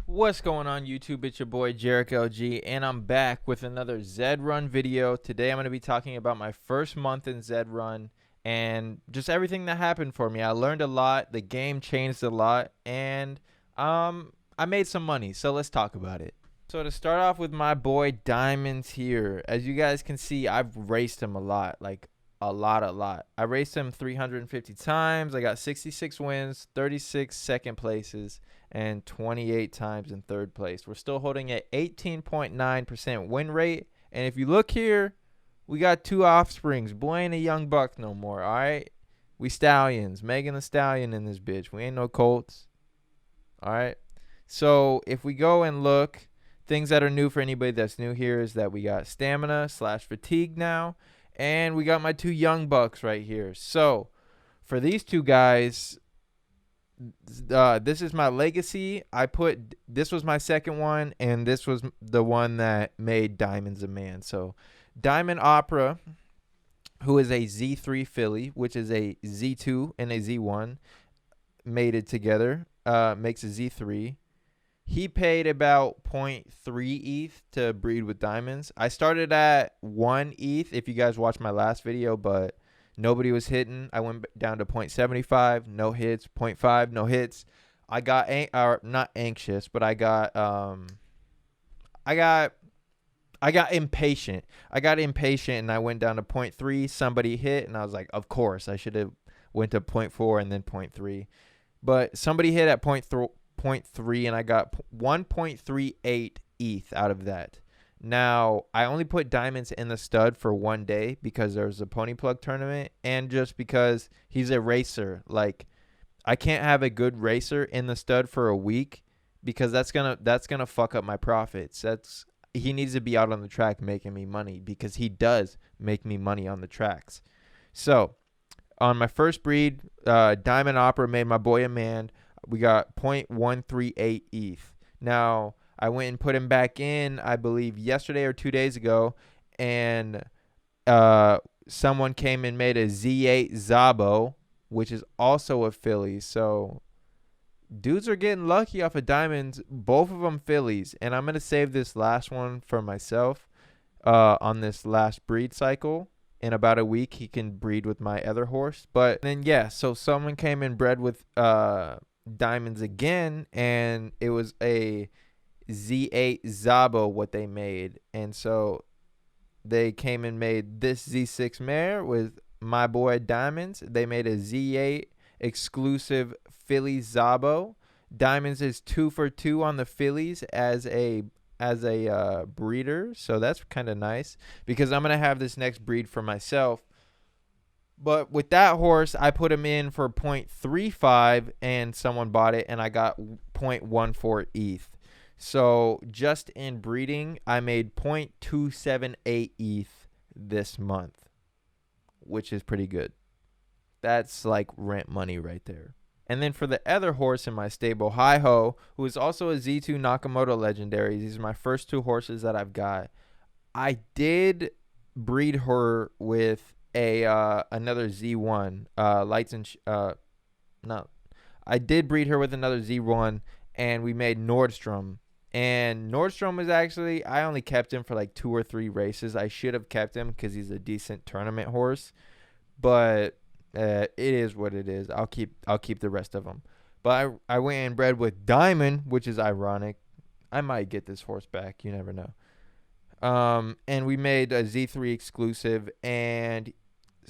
What's going on YouTube? It's your boy Jarek LG, and I'm back with another Zed Run video. Today I'm going to be talking about my first month in Zed Run and just everything that happened for me. I learned a lot, the game changed a lot, and I made some money, so let's talk about it. So to start off with my boy Diamonds here, as you guys can see, I've raced him a lot, like a lot. I raced him 350 times. I got 66 wins, 36 second places, and 28 times in third place. We're still holding at 18.9% win rate. And if you look here, we got two offsprings. Boy ain't a young buck no more, all right? We stallions. Megan the Stallion in this bitch. We ain't no colts, all right? So if we go and look, things that are new for anybody that's new here is that we got stamina/fatigue now. And we got my two young bucks right here. So for these two guys, this is my legacy. This was my second one, and this was the one that made Diamonds a man. So Diamond Opera, who is a Z3 filly, which is a Z2 and a Z1 mated together, makes a Z3. He paid about 0.3 ETH to breed with Diamonds. I started at 1 ETH if you guys watched my last video, but nobody was hitting. I went down to 0.75, no hits, 0.5, no hits. I got not anxious, but I got impatient. I got impatient and I went down to 0.3. Somebody hit and I was like, of course, I should have went to 0.4 and then 0.3. But somebody hit at 0.3 and I got 1.38 ETH out of that. Now, I only put Diamonds in the stud for 1 day because there's a pony plug tournament and just because he's a racer. Like, I can't have a good racer in the stud for a week because that's gonna fuck up my profits. He needs to be out on the track making me money because he does make me money on the tracks. So, on my first breed, Diamond Opera made my boy a man. We got 0.138 ETH. Now, I went and put him back in, I believe, yesterday or 2 days ago, and someone came and made a Z8 Zabo, which is also a filly. So, dudes are getting lucky off of Diamonds, both of them fillies, and I'm going to save this last one for myself on this last breed cycle. In about a week, he can breed with my other horse. But then, yeah, so someone came and bred with Diamonds again, and it was a Z8 Zabo what they made. And so they came and made this Z6 mare with my boy Diamonds. They made a Z8 exclusive filly Zabo. Diamonds is 2 for 2 on the fillies as a breeder, so that's kind of nice because I'm gonna have this next breed for myself. But with that horse, I put him in for 0.35 and someone bought it and I got 0.14 ETH. So just in breeding, I made 0.278 ETH this month, which is pretty good. That's like rent money right there. And then for the other horse in my stable, Hi-Ho, who is also a Z2 Nakamoto Legendary. These are my first two horses that I've got. I did breed her with another Z1. I did breed her with another Z1, and we made Nordstrom. And Nordstrom was actually, I only kept him for like 2 or 3 races. I should have kept him because he's a decent tournament horse, but it is what it is. I'll keep the rest of them. But I went and bred with Diamond, which is ironic. I might get this horse back. You never know. And we made a Z3 exclusive, and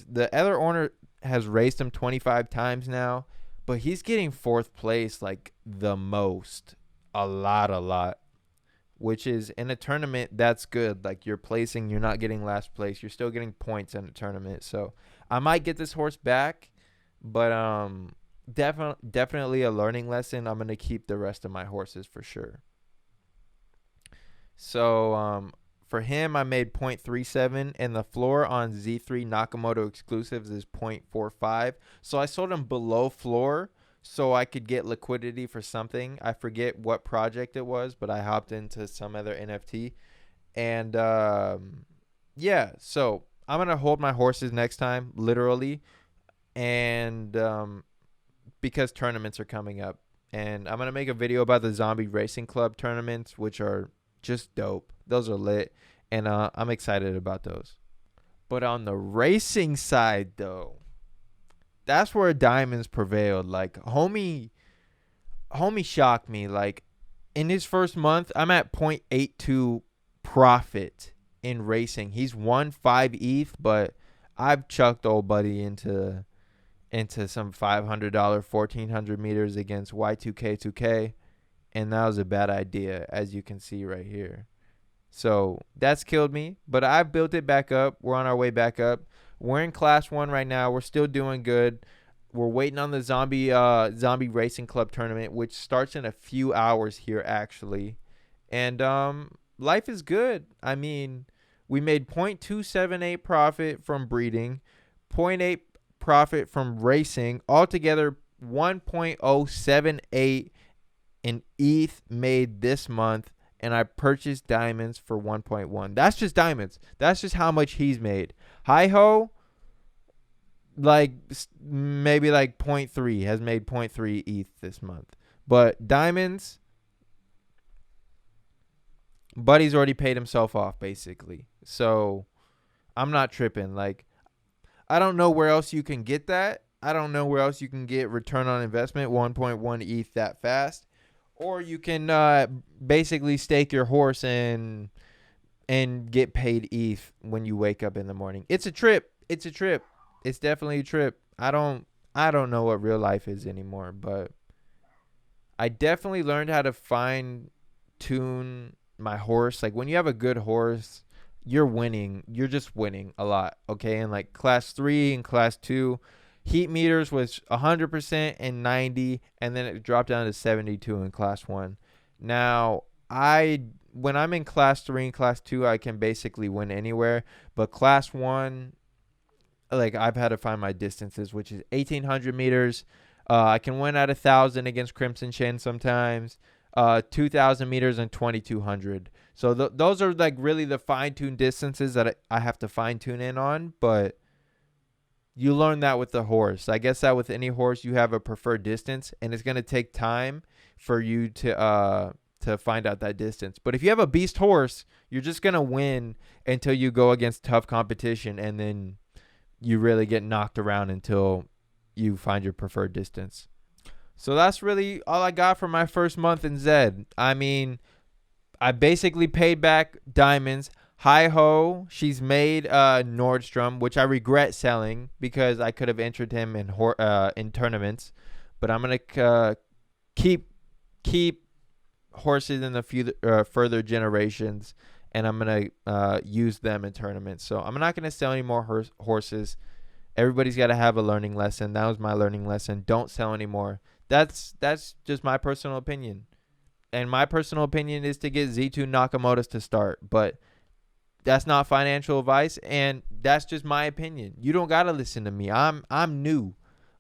the other owner has raced him 25 times now, but he's getting 4th place like the most, a lot, which is in a tournament that's good. Like you're not getting last place, you're still getting points in a tournament. So I might get this horse back, but definitely a learning lesson. I'm gonna keep the rest of my horses for sure. So for him, I made 0.37, and the floor on Z3 Nakamoto exclusives is 0.45. So I sold him below floor so I could get liquidity for something. I forget what project it was, but I hopped into some other NFT. And yeah, so I'm going to hold my horses next time, literally. And because tournaments are coming up. And I'm going to make a video about the Zombie Racing Club tournaments, which are just dope. Those are lit. And I'm excited about those. But on the racing side, though, that's where diamonds prevailed. Like, homie shocked me. Like, in his first month, I'm at 0.82 profit in racing. He's won 5 ETH, but I've chucked old buddy into some $500 1400 meters against Y2K2K, and that was a bad idea, as you can see right here. So that's killed me, but I built it back up. We're on our way back up. We're in class 1 right now. We're still doing good. We're waiting on the zombie racing club tournament, which starts in a few hours here actually. And life is good. I mean, we made 0.278 profit from breeding, 0.8 profit from racing, altogether 1.078 in ETH made this month. And I purchased diamonds for 1.1. That's just diamonds. That's just how much he's made. Hi-ho, like maybe like 0.3, has made 0.3 ETH this month. But diamonds, buddy's already paid himself off basically. So I'm not tripping. Like, I don't know where else you can get that. I don't know where else you can get return on investment 1.1 ETH that fast. Or you can basically stake your horse and get paid ETH when you wake up in the morning. It's a trip. It's a trip. It's definitely a trip. I don't know what real life is anymore, but I definitely learned how to fine tune my horse. Like, when you have a good horse, you're winning. You're just winning a lot, okay? And like class 3 and class 2, heat meters was 100% and 90, and then it dropped down to 72 in class 1. Now, when I'm in class 3 and class 2, I can basically win anywhere, but class 1, like, I've had to find my distances, which is 1,800 meters. I can win at 1,000 against Crimson Chin sometimes, 2,000 meters and 2,200. So those are like really the fine-tuned distances that I have to fine-tune in on, but you learn that with the horse. I guess that with any horse, you have a preferred distance, and it's going to take time for you to find out that distance. But if you have a beast horse, you're just going to win until you go against tough competition, and then you really get knocked around until you find your preferred distance. So that's really all I got for my first month in Zed. I mean, I basically paid back diamonds. Hi-ho, she's made Nordstrom, which I regret selling because I could have entered him in tournaments. But I'm going to keep horses in the further generations, and I'm going to use them in tournaments. So I'm not going to sell any more horses. Everybody's got to have a learning lesson. That was my learning lesson. Don't sell anymore. That's just my personal opinion. And my personal opinion is to get Z2 Nakamoto's to start. But that's not financial advice, and that's just my opinion. You don't got to listen to me. I'm new,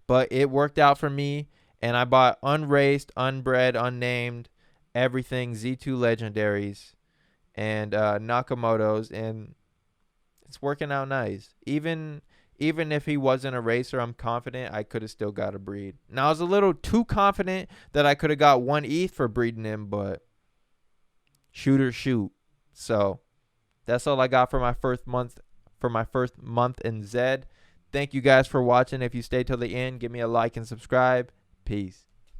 but it worked out for me, and I bought unraced, unbred, unnamed, everything, Z2 legendaries and Nakamoto's, and it's working out nice. Even if he wasn't a racer, I'm confident I could have still got a breed. Now, I was a little too confident that I could have got 1 ETH for breeding him, but shoot or shoot. So that's all I got for my first month in Zed. Thank you guys for watching. If you stay till the end, give me a like and subscribe. Peace.